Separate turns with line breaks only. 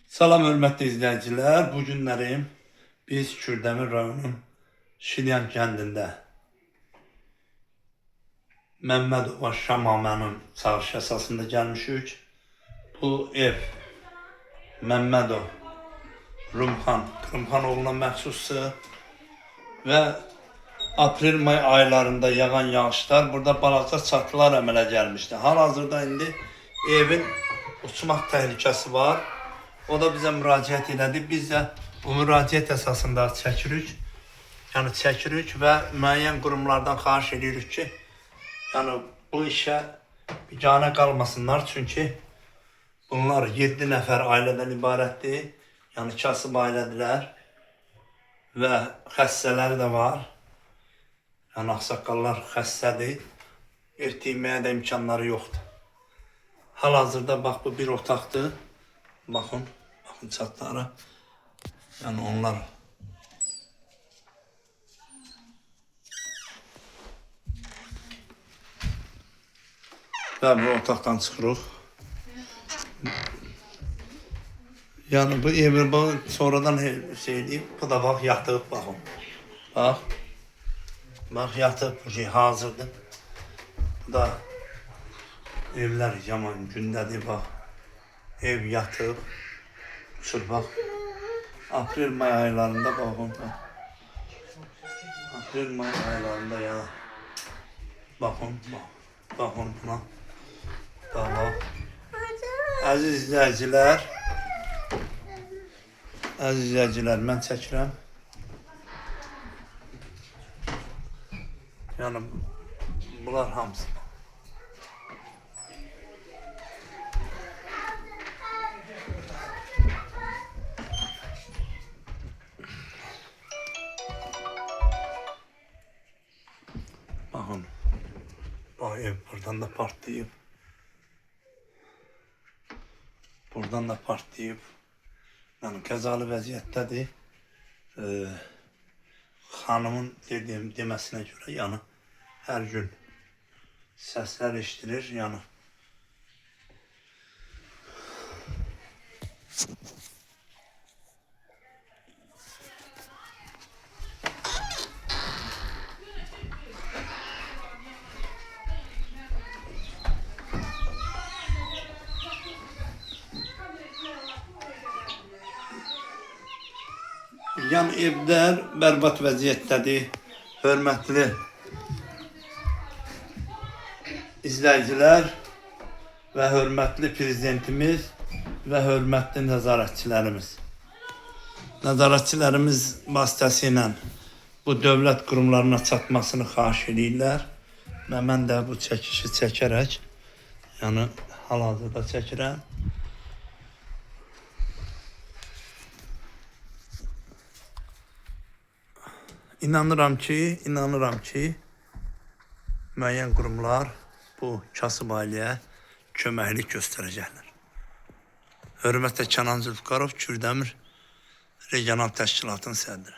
Salam hörmətli izləyicilər. Bu günlərim biz Kürdəmir rayonunun Şilyan kəndində Məmmədova Şamamənin çağırış əsasında gəlmişik. Bu ev Məmmədov Rümxan oğluna məxsusdur və aprel-may aylarında yağan yağışlar burada balaca çatılar əmələ gəlmişdi. Hal-hazırda indi evin uçmaq təhlükəsi var. O da bizə müraciət elədi. Biz də bu müraciət əsasında çəkirik. Yəni çəkirik və müəyyən qurumlardan xahiş edirik ki, yəni bu işə biganə qalmasınlar. Çünki bunlar 7 nəfər ailədən ibarətdir. Yəni kasıb ailədirlər və xəstələri də var. Yəni ağsaqqallar xəstədir. Ertiyməyə də imkanları yoxdur. Hal-hazırda bax bu bir otaqdır. Baxın çatlara. Yəni onlar və bu otaqdan çıxırıq. Yəni bu evi sonradan şey edib, bu da bax yatıb baxın. Bax yatıb bu şey hazırdır. Bu da evlər yaman gündədir bax. Ev yatıb, uçur bax. Aprel-may aylarında baxın. Aprel-may aylarında ya. Baxın buna. Bax. Əziz izləyicilər, mən çəkirəm. Yəni bunlar hamısı. Bakın, o ev buradan da partlayıp, buradan da partlayıp, yani qəzalı vəziyyətdədir. Xanımın deməsinə görə, yəni hər gün səslər eşidilir, yəni. Yan evlər bərbad vəziyyətdədir. Hörmətli izləyicilər və hörmətli prezidentimiz və hörmətli nəzarətçilərimiz. Nəzarətçilərimiz vasitəsilə bu dövlət qurumlarına çatmasını xahiş edirlər və mən də bu çəkişi çəkərək, yəni hal-hazırda çəkirəm. İnanıram ki, müəyyən qurumlar bu kasıb ailəyə köməklik göstərəcəklər. Hörmətlə Kənan Zülfüqarov, Kürdəmir Regional Təşkilatının sədri.